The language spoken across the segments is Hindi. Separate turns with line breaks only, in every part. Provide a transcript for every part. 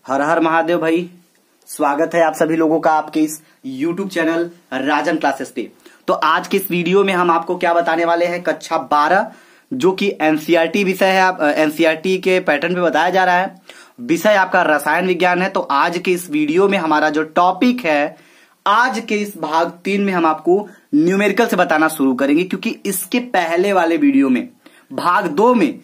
हर हर महादेव भाई। स्वागत है आप सभी लोगों का आपके इस YouTube चैनल राजन क्लासेस पे। तो आज के इस वीडियो में हम आपको क्या बताने वाले हैं, कक्षा 12 जो कि एनसीईआरटी विषय है। आप एनसीईआरटी के पैटर्न पे बताया जा रहा है। विषय आपका रसायन विज्ञान है। तो आज के इस वीडियो में हमारा जो टॉपिक है, आज के इस भाग 3 में हम आपको न्यूमेरिकल से बताना शुरू करेंगे, क्योंकि इसके पहले वाले वीडियो में भाग 2 में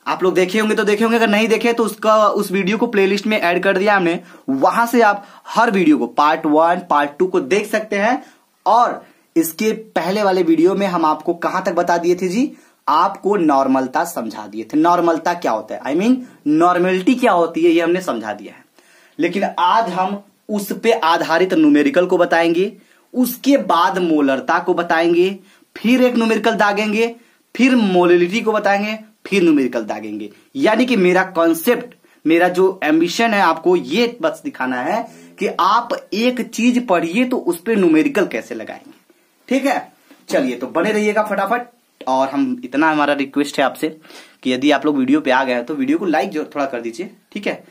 आप लोग देखे होंगे तो देखे होंगे, अगर नहीं देखे तो उस वीडियो को प्लेलिस्ट में ऐड कर दिया हमने। वहां से आप हर वीडियो को पार्ट 1 पार्ट 2 को देख सकते हैं। और इसके पहले वाले वीडियो में हम आपको कहां तक बता दिए थे जी, आपको नॉर्मलता समझा दिए थे। नॉर्मलता क्या होता है, आई मीन नॉर्मेलिटी क्या होती है, ये हमने समझा दिया है। लेकिन आज हम उस पे आधारित न्यूमेरिकल को बताएंगे, उसके बाद मोलरता को बताएंगे, फिर एक न्यूमेरिकल दागेंगे, फिर मोलिलिटी को बताएंगे, फिर न्यूमेरिकल दागेंगे। यानी कि मेरा कॉन्सेप्ट, मेरा जो एम्बिशन है, आपको ये बस दिखाना है कि आप एक चीज पढ़िए तो उस पर न्यूमेरिकल कैसे लगाएंगे। ठीक है, चलिए तो बने रहिएगा फटाफट। और हम इतना हमारा रिक्वेस्ट है आपसे कि यदि आप लोग वीडियो पे आ गए हैं तो वीडियो को लाइक जो थोड़ा कर दीजिए। ठीक है,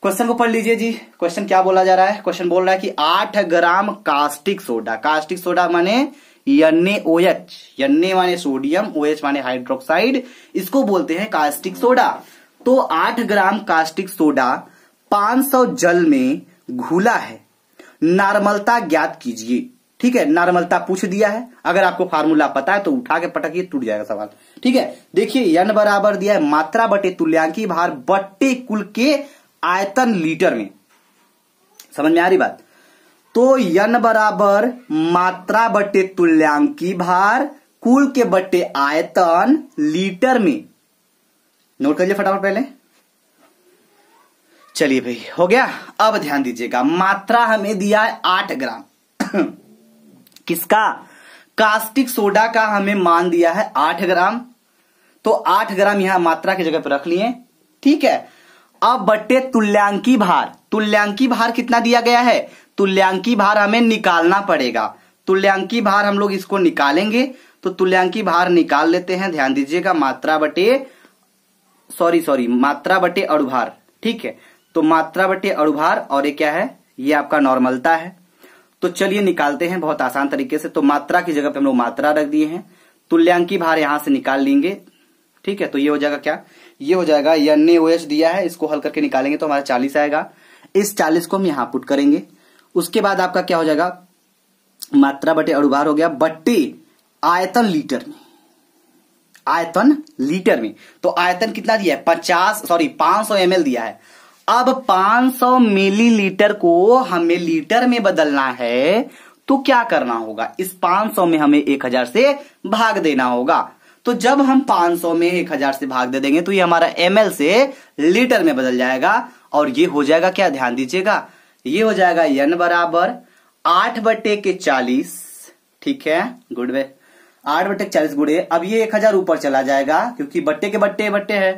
क्वेश्चन को पढ़ लीजिए जी। क्वेश्चन क्या बोला जा रहा है, क्वेश्चन बोल रहा है कि 8 ग्राम कास्टिक सोडा, कास्टिक सोडा माने NaOH, Na माने सोडियम, OH माने हाइड्रोक्साइड, इसको बोलते हैं कास्टिक सोडा। तो 8 ग्राम कास्टिक सोडा 500 जल में घुला है, नॉर्मलता ज्ञात कीजिए। ठीक है, नॉर्मलता पूछ दिया है। अगर आपको फार्मूला पता है तो उठा के पटकिए, टूट जाएगा सवाल। ठीक है, देखिए n बराबर दिया है मात्रा बटे तुल्यांकी भार बटे कुल के आयतन लीटर में। समझ में आ रही बात? तो n बराबर मात्रा बटे तुल्यांकी भार कुल के बटे आयतन लीटर में। नोट कर लिया फटाफट पहले। चलिए भाई, हो गया। अब ध्यान दीजिएगा, मात्रा हमें दिया है 8 ग्राम किसका, कास्टिक सोडा का हमें मान दिया है 8 ग्राम। तो 8 ग्राम यहां मात्रा की जगह पर रख लिए। ठीक है, अब बटे तुल्यांकी भार, तुल्यांकी भार कितना दिया गया है, तुल्यांकी भार हमें निकालना पड़ेगा। तुल्यांकी भार हम लोग इसको निकालेंगे, तो तुल्यांकी भार निकाल लेते हैं। ध्यान दीजिएगा, मात्रा बटे अणुभार। ठीक है, तो मात्रा बटे अणुभार, और ये क्या है, ये आपका नॉर्मलता है। तो चलिए निकालते हैं बहुत आसान तरीके से। तो मात्रा की जगह पे हम लोग मात्रा रख दिए हैं, तुल्यांकी भार यहां से निकाल लेंगे। ठीक है, तो ये हो जाएगा क्या, ये हो जाएगा NaOH दिया है, इसको हल करके निकालेंगे तो हमारा 40 आएगा। इस 40 को हम यहां पुट करेंगे। उसके बाद आपका क्या हो जाएगा, मात्रा बटे अणुभार हो गया, बट्टे आयतन लीटर में, आयतन लीटर में। तो आयतन कितना दिया है, 500 ml दिया है। अब 500 मिलीलीटर को हमें लीटर में बदलना है, तो क्या करना होगा, इस 500 में हमें 1000 से भाग देना होगा। तो जब हम 500 में 1000 से भाग दे देंगे तो ये हमारा ml से लीटर में बदल जाएगा। और ये हो जाएगा क्या, ध्यान दीजिएगा, ये हो जाएगा n बराबर 8 बटे के 40। ठीक है, गुड वे, 8 बटे 40 गुड़े, अब ये 1000 ऊपर चला जाएगा क्योंकि बट्टे के बट्टे है।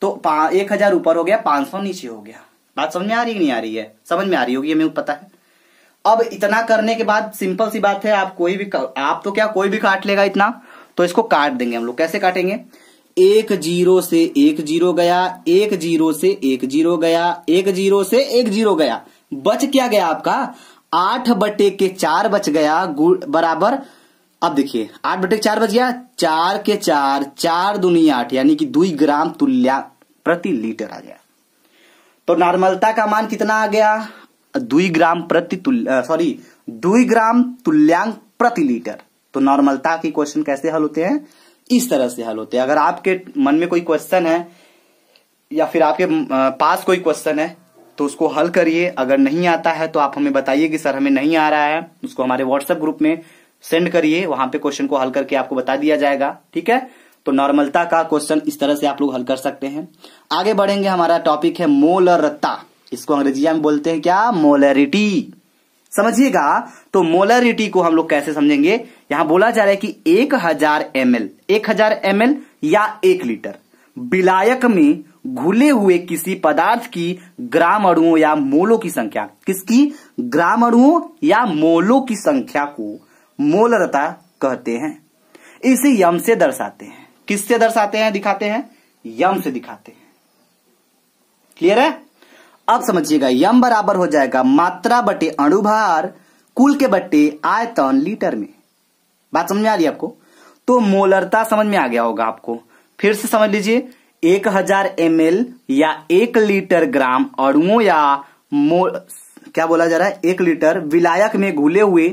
तो 1000 ऊपर हो गया, 500 नीचे हो गया। बात समझ में आ रही है, नहीं आ रही है? समझ में आ रही होगी, हमें पता है। अब इतना करने के बाद सिंपल सी बात है, आप तो क्या कोई भी काट लेगा इतना। तो इसको काट देंगे हम लोग। कैसे काटेंगे, 1 0 से 1 0 गया, 1 0 से 1 0 गया, 1 0 से 1 0 गया, बच क्या गया आपका 8 बटे के 4 बच गया, बराबर। अब देखिए 8 बटे 4 बच गया, 4 के 4, 4 दूनी 8, यानी कि 2 ग्राम तुल्यांक प्रति लीटर आ गया। तो नॉर्मलता का मान कितना आ गया, 2 ग्राम 2 ग्राम तुल्यांक प्रति लीटर। तो नॉर्मलता की क्वेश्चन कैसे हल होते हैं, इस तरह से हल होते हैं। अगर आपके मन में कोई क्वेश्चन है या फिर आपके पास कोई क्वेश्चन है तो उसको हल करिए। अगर नहीं आता है तो आप हमें बताइए कि सर हमें नहीं आ रहा है, उसको हमारे व्हाट्सएप ग्रुप में सेंड करिए, वहां पे क्वेश्चन को हल करके आपको बता दिया जाएगा। ठीक है, तो नॉर्मलता का क्वेश्चन इस तरह से आप लोग हल कर सकते हैं। आगे बढ़ेंगे, हमारा टॉपिक है मोलरता। इसको अंग्रेजी में बोलते हैं क्या, मोलरिटी। समझिएगा, तो मोलरिटी को हम लोग कैसे समझेंगे, यहां बोला जा रहा है कि 1000 ml या 1 लीटर विलायक में घुले हुए किसी पदार्थ की ग्राम अणुओं या मोलों की संख्या, किसकी, ग्राम अणुओं या मोलों की संख्या को मोलरता कहते हैं। इसे यम से दर्शाते हैं। किससे दर्शाते हैं, दिखाते हैं, यम से दिखाते हैं। क्लियर है? अब समझिएगा यम बराबर हो जाएगा मात्रा बटे अणुभार कुल के बटे आयतन लीटर में। बात समझ में आ रही है आपको? तो मोलरता समझ में आ गया होगा आपको। फिर से समझ लीजिए 1000 ml या 1 लीटर ग्राम अणुओं या क्या बोला जा रहा है 1 लीटर विलायक में घुले हुए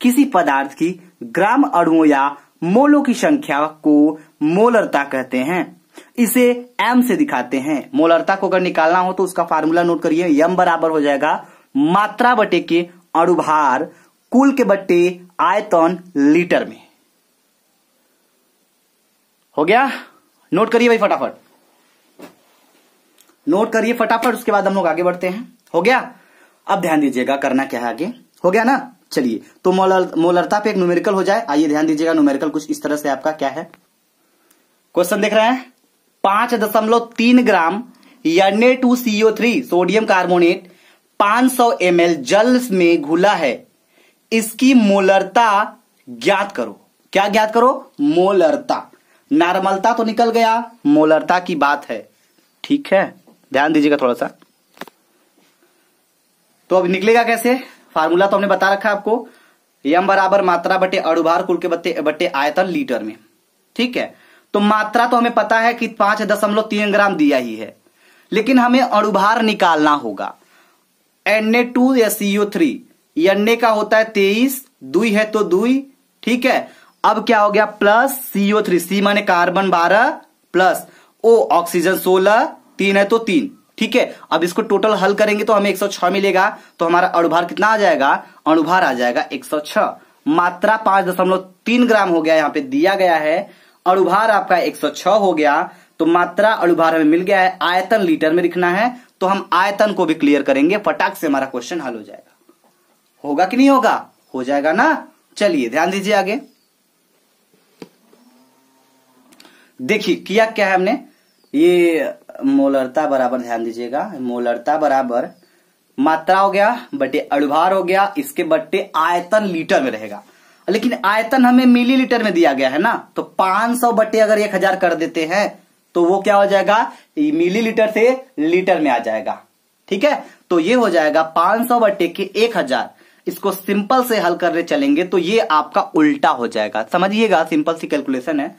किसी पदार्थ की ग्राम अणुओं या मोलों की संख्या को मोलरता कहते हैं। इसे m से दिखाते हैं। मोलरता को अगर निकालना हो तो उसका फार्मूला नोट करिए। यम बराबर हो जाएगा मात्रा बटे के अणुभार कुल के बटे आयतन लीटर में। हो गया? नोट करिए भाई फटाफट, नोट करिए फटाफट, उसके बाद हम लोग आगे बढ़ते हैं। हो गया? अब ध्यान दीजिएगा करना क्या है आगे। हो गया ना? चलिए तो मोलरता पे एक न्यूमेरिकल हो जाए। आइए ध्यान दीजिएगा, न्यूमेरिकल कुछ इस तरह से आपका क्या है। क्वेश्चन देख रहे हैं 5.3 ग्राम Na2CO3 सोडियम कार्बोनेट 500 ml जल में घुला है, इसकी मोलरता ज्ञात करो। क्या ज्ञात करो? मोलरता। नॉर्मलता तो निकल गया, मोलरता की बात है। ठीक है, ध्यान दीजिएगा थोड़ा सा। तो अब निकलेगा कैसे? फार्मूला तो हमने बता रखा है आपको। यम बराबर मात्रा बटे अणुभार कुल के बटे आयतन लीटर में। ठीक है, तो मात्रा तो हमें पता है कि 5.3 ग्राम दिया ही है, लेकिन हमें अणुभार निकालना होगा। Na2 या CO3, Na का होता है 23, दुई है तो दुई। ठीक है, अब क्या हो गया प्लस CO3, C माने कार्बन 12 प्लस O ऑक्सीजन 16, 3 है तो 3। ठीक है, अब इसको टोटल हल करेंगे तो हमें 106 मिलेगा। तो हमारा अणुभार कितना आ जाएगा? अणुभार आ जाएगा 106। मात्रा 5.3 ग्राम हो गया, यहां पे दिया गया है। अणुभार आपका 106 हो गया। तो मात्रा अणुभार हमें मिल गया है, आयतन लीटर में लिखना है। तो हम आयतन को भी क्लियर करेंगे, फटाक से हमारा क्वेश्चन हल हो जाएगा। होगा कि नहीं होगा? हो जाएगा ना। चलिए ध्यान दीजिए आगे। देखिए किया क्या है हमने, ये मोलरता बराबर, ध्यान दीजिएगा, मोलरता बराबर मात्रा हो गया बटे अणुभार हो गया, इसके बटे आयतन लीटर में रहेगा। लेकिन आयतन हमें मिलीलीटर में दिया गया है ना, तो 500 बटे अगर 1000 कर देते हैं तो वो क्या हो जाएगा? मिलीलीटर से लीटर में आ जाएगा। ठीक है, तो ये हो जाएगा 500 बटे के 1000। इसको सिंपल से हल करने चलेंगे तो ये आपका उल्टा हो जाएगा। समझिएगा, सिंपल सी कैलकुलेशन है।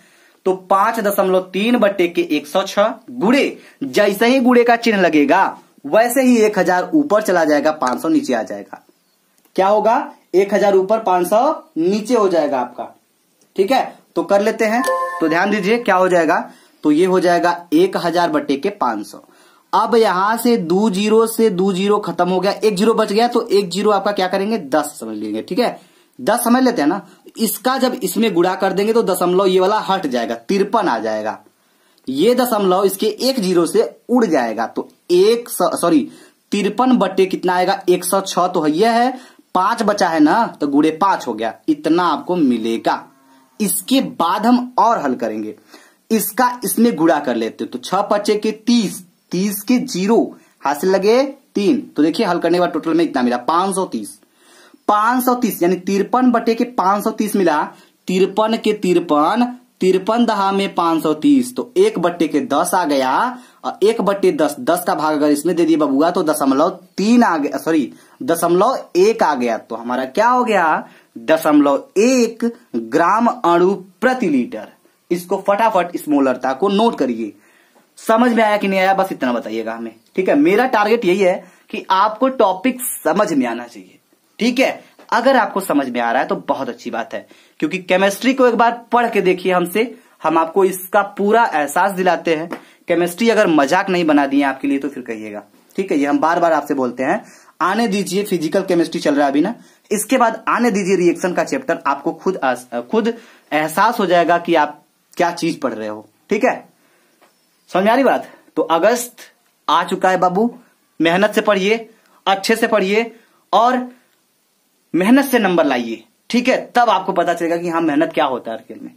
तो 5.3 बटे के 106 गुणे, जैसे ही गुणे का चिन्ह लगेगा वैसे ही 1000 ऊपर चला जाएगा, 500 नीचे आ जाएगा। क्या होगा? 1000 ऊपर 500 नीचे हो जाएगा आपका। ठीक है, तो कर लेते हैं। तो ध्यान दीजिए क्या हो जाएगा, तो ये हो जाएगा 1000 बटे के 500। अब यहां से 2 जीरो से 2 जीरो खत्म हो गया, 1 जीरो बच गया, तो 1 जीरो आपका क्या करेंगे? 10 समझ लेंगे। ठीक है, 10 समझ लेते हैं ना। इसका जब इसमें गुणा कर देंगे तो दशमलव ये वाला हट जाएगा, 53 आ जाएगा। ये दशमलव इसके 1 जीरो से उड़ जाएगा, तो 53 बटे कितना आएगा? 106 तो यह है, 5 बचा है ना, तो गुणे 5 हो गया, इतना आपको मिलेगा। इसके बाद हम और हल करेंगे, इसका इसमें गुणा कर लेते, तो 6 बचे के 30, 30 के 0 हासिल लगे 3, तो देखिए हल करने के बाद टोटल में इतना मिला 530। 530 यानी 53 बटे के 530 मिला। 53 के 53 दहा में 530, तो 1 बटे के 10 आ गया। और 1 बटे 10, 10 का भाग अगर इसमें दे दिए बबुआ तो 0.3 आ गया, सॉरी 0.1 आ गया। तो हमारा क्या हो गया? 0.1 ग्राम अणु प्रति लीटर। इसको फटाफट इस मोलरता को नोट करिए। समझ में आया कि नहीं आया, बस इतना बताइएगा हमें। ठीक है, मेरा टारगेट यही है कि आपको टॉपिक समझ में आना चाहिए। ठीक है, अगर आपको समझ में आ रहा है तो बहुत अच्छी बात है, क्योंकि केमिस्ट्री को एक बार पढ़ के देखिए हमसे, हम आपको इसका पूरा एहसास दिलाते हैं। केमिस्ट्री अगर मजाक नहीं बना दिए आपके लिए तो फिर कहिएगा। ठीक है, ये हम बार बार आपसे बोलते हैं। आने दीजिए, फिजिकल केमिस्ट्री चल रहा है अभी ना, इसके बाद आने दीजिए रिएक्शन का चैप्टर, आपको खुद एहसास हो जाएगा कि आप क्या चीज पढ़ रहे हो। ठीक है, समझ में आ रही बात? तो अगस्त आ चुका है बाबू, मेहनत से पढ़िए, अच्छे से पढ़िए और मेहनत से नंबर लाइए। ठीक है, तब आपको पता चलेगा कि हाँ मेहनत क्या होता है हर खेल में।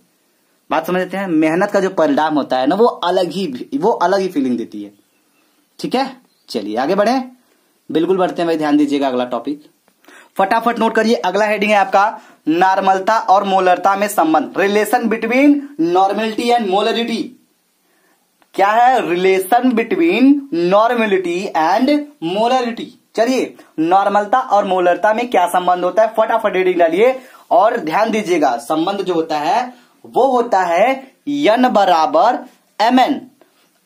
बात समझते हैं? मेहनत का जो परिणाम होता है ना, वो अलग ही फीलिंग देती है। ठीक है, चलिए आगे बढ़े। बिल्कुल बढ़ते हैं भाई, ध्यान दीजिएगा। अगला टॉपिक फटाफट नोट करिए। अगला हेडिंग है आपका नॉर्मलता और मोलरता में संबंध, relation between normality and molarity. क्या है, relation between normality and molarity. चलिए, नॉर्मलता और मोलरता में क्या संबंध होता है, फटाफट रीडिंग डालिए और ध्यान दीजिएगा। संबंध जो होता है वो होता है n बराबर mn।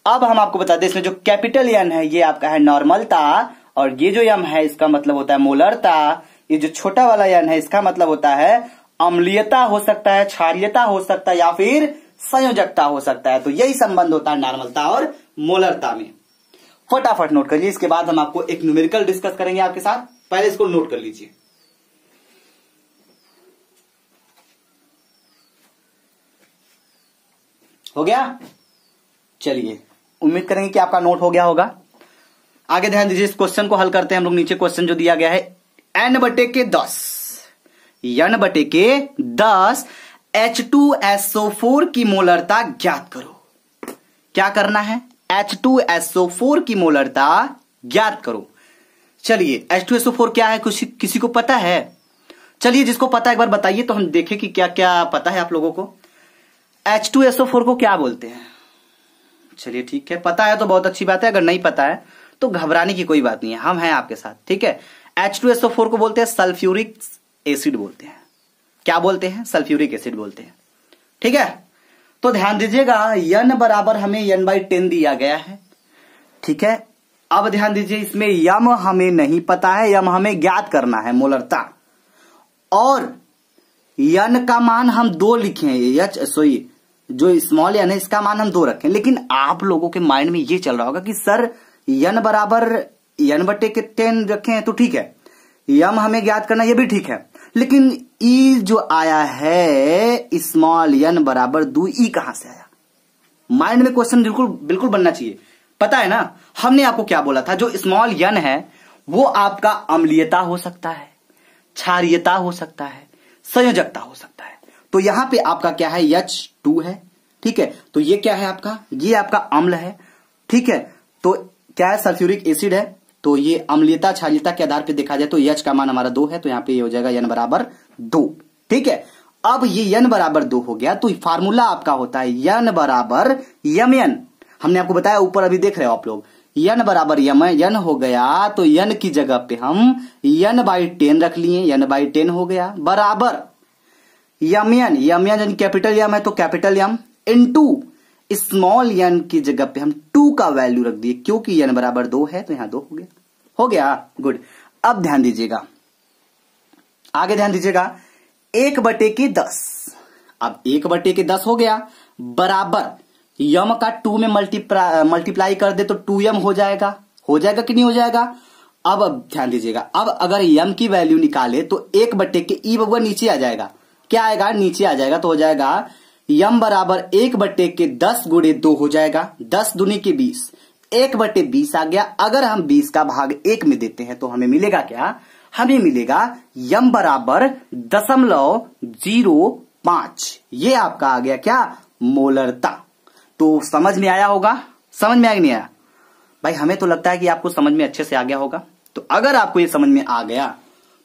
अब हम आपको बता दें, इसमें जो कैपिटल N है ये आपका है नॉर्मलता, और ये जो m है इसका मतलब होता है मोलरता। ये जो छोटा वाला n है इसका मतलब होता है अम्लीयता हो सकता है, क्षारीयता हो सकता है, या फिर संयोजकता हो सकता है। तो यही संबंध होता है नॉर्मलता और मोलरता में। फटाफट नोट करिए, इसके बाद हम आपको एक न्यूमेरिकल डिस्कस करेंगे आपके साथ। पहले इसको नोट कर लीजिए। हो गया? चलिए, उम्मीद करेंगे कि आपका नोट हो गया होगा। आगे ध्यान दीजिए, इस क्वेश्चन को हल करते हैं हम लोग। नीचे क्वेश्चन जो दिया गया है, n बटे के 10 H2SO4 की मोलरता ज्ञात करो। क्या करना है, H2SO4 की मोलरता ज्ञात करो। चलिए, H2SO4 क्या है, किसी को पता है? चलिए, जिसको पता है एक बार बताइए तो हम देखें कि क्या क्या पता है आप लोगों को। H2SO4 को क्या बोलते हैं? चलिए ठीक है, पता है तो बहुत अच्छी बात है। अगर नहीं पता है तो घबराने की कोई बात नहीं है, हम हैं आपके साथ। ठीक है, H2SO4 को बोलते हैं सल्फ्यूरिक एसिड बोलते हैं। क्या बोलते हैं? सल्फ्यूरिक एसिड बोलते हैं। ठीक है, तो ध्यान दीजिएगा, n बराबर हमें n/10 दिया गया है। ठीक है, अब ध्यान दीजिए, इसमें यम हमें नहीं पता है, यम हमें ज्ञात करना है मोलरता, और n का मान हम 2 लिखे, जो स्मॉल n है इसका मान हम 2 रखें। लेकिन आप लोगों के माइंड में ये चल रहा होगा कि सर n बराबर n/10 रखें तो ठीक है, यम हमें ज्ञात करना ये भी ठीक है, लेकिन ई जो आया है स्मॉल n बराबर 2, ई कहां से आया? माइंड में क्वेश्चन बिल्कुल बनना चाहिए। पता है ना, हमने आपको क्या बोला था, जो स्मॉल n है वो आपका अम्लीयता हो सकता है, क्षारीयता हो सकता है, संयोजकता हो सकता है। तो यहां पे आपका क्या है, H2 है। ठीक है, तो ये क्या है आपका, ये आपका अम्ल है। ठीक है, तो क्या है, सल्फ्यूरिक एसिड है। तो ये अम्लीयता क्षारीयता के आधार पे देखा जाए तो H का मान हमारा 2 है, तो यहां पे ये हो जाएगा n बराबर 2। ठीक है, अब ये n बराबर 2 हो गया, तो फार्मूला आपका होता है n बराबर mn। हमने आपको बताया, ऊपर अभी देख रहे हो आप लोग, n बराबर n हो गया, तो n की जगह पे हम n/10 रख लिए, n/10 हो गया, बराबर mn यानी कैपिटल M है तो capital M into small n की जगह पे हम 2 का वैल्यू रख दिए, क्योंकि n बराबर 2 है तो यहां 2 हो गया। गुड। अब ध्यान दीजिएगा, आगे ध्यान दीजिएगा, 1/10। अब 1/10 हो गया, बराबर यम का 2 में मल्टीप्लाई कर दे तो 2m हो जाएगा कि नहीं हो जाएगा? अब ध्यान दीजिएगा, अब अगर m की वैल्यू निकाले तो 1/के ई बबुआ नीचे आ जाएगा। क्या आएगा? नीचे आ जाएगा, तो हो जाएगा m बराबर 1/10 गुणे 2 हो जाएगा, 10 दूनी के 20, 1/20 आ गया। अगर हम 20 का भाग 1 में देते हैं तो हमें मिलेगा क्या? हमें मिलेगा m बराबर 0.05। ये आपका आ गया क्या? मोलरता। तो समझ में आया होगा? समझ में आया कि नहीं आया? भाई हमें तो लगता है कि आपको समझ में अच्छे से आ गया होगा। तो अगर आपको ये समझ में आ गया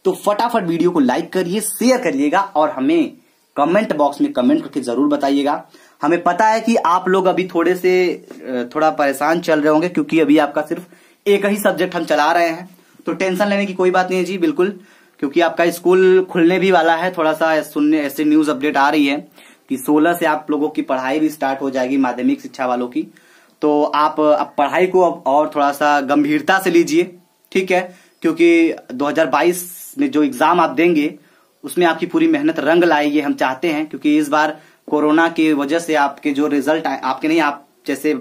तो फटाफट वीडियो को लाइक करिए, शेयर करिएगा, और हमें कमेंट बॉक्स में कमेंट करके जरूर बताइएगा। हमें पता है कि आप लोग अभी थोड़ा परेशान चल रहे होंगे, क्योंकि अभी आपका सिर्फ एक ही सब्जेक्ट हम चला रहे हैं। तो टेंशन लेने की कोई बात नहीं है जी, बिल्कुल, क्योंकि आपका स्कूल खुलने भी वाला है। थोड़ा सा सुनने ऐसे न्यूज अपडेट आ रही है कि 16 से आप लोगों की पढ़ाई भी स्टार्ट हो जाएगी, माध्यमिक शिक्षा वालों की। तो आप पढ़ाई को अब और थोड़ा सा गंभीरता से लीजिए, ठीक है, क्योंकि 2022 में जो एग्जाम आप देंगे उसमें आपकी पूरी मेहनत रंग लाए, ये हम चाहते हैं। क्योंकि इस बार कोरोना की वजह से आपके जो रिजल्ट आए, आपके नहीं, आप जैसे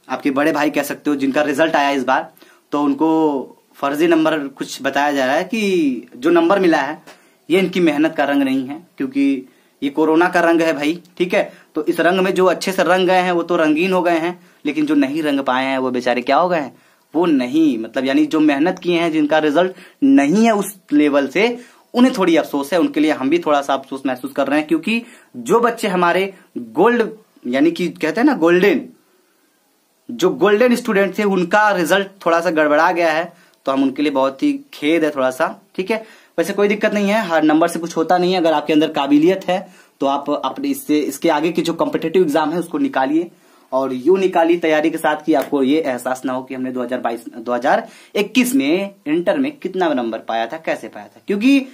आपके बड़े भाई कह सकते हो, जिनका रिजल्ट आया इस बार, तो उनको फर्जी नंबर कुछ बताया जा रहा है कि जो नंबर मिला है ये इनकी मेहनत का रंग नहीं है, क्योंकि ये कोरोना का रंग है भाई। ठीक है, तो इस रंग में जो अच्छे से रंग गए हैं वो तो रंगीन हो गए हैं, लेकिन जो नहीं रंग पाए हैं वो बेचारे क्या हो गए हैं? वो नहीं, मतलब यानी जो मेहनत किए हैं, जिनका रिजल्ट नहीं है उस लेवल से, उन्हें थोड़ी अफसोस है। उनके लिए हम भी थोड़ा सा अफसोस महसूस कर रहे हैं, क्योंकि जो बच्चे हमारे गोल्ड यानी कि कहते हैं ना गोल्डन, जो गोल्डन स्टूडेंट थे, उनका रिजल्ट थोड़ा सा गड़बड़ा गया है। तो हम उनके लिए बहुत ही खेद है थोड़ा सा। ठीक है, वैसे कोई दिक्कत नहीं है, हर नंबर से कुछ होता नहीं है। अगर आपके अंदर काबिलियत है तो आप अपने इसके आगे की जो कॉम्पिटिटिव एग्जाम है उसको निकालिए, और यूं निकाली तैयारी के साथ कि आपको ये एहसास ना हो कि हमने 2021 में इंटर में कितना नंबर पाया था, कैसे पाया था। क्योंकि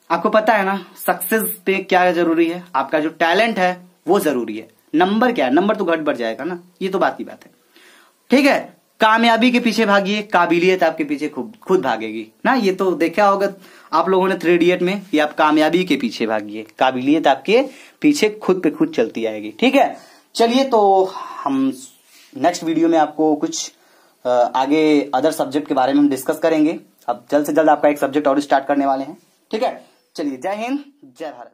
आपको पता है ना सक्सेस पे क्या जरूरी है, आपका जो टैलेंट है वो जरूरी है। नंबर क्या है, नंबर तो घट बढ़ जाएगा ना, ये तो बात की बात है। ठीक है, कामयाबी के पीछे भागिए, काबिलियत आपके पीछे खुद भागेगी ना। ये तो देखा होगा आप लोगों ने 3 इडियट में कि आप कामयाबी के पीछे भागिए, काबिलियत आपके पीछे खुद पे खुद चलती आएगी। ठीक है, चलिए तो हम नेक्स्ट वीडियो में आपको कुछ आगे अदर सब्जेक्ट के बारे में हम डिस्कस करेंगे। अब जल्द से जल्द आपका एक सब्जेक्ट और स्टार्ट करने वाले हैं। ठीक है, चलिए, जय हिंद, जय भारत।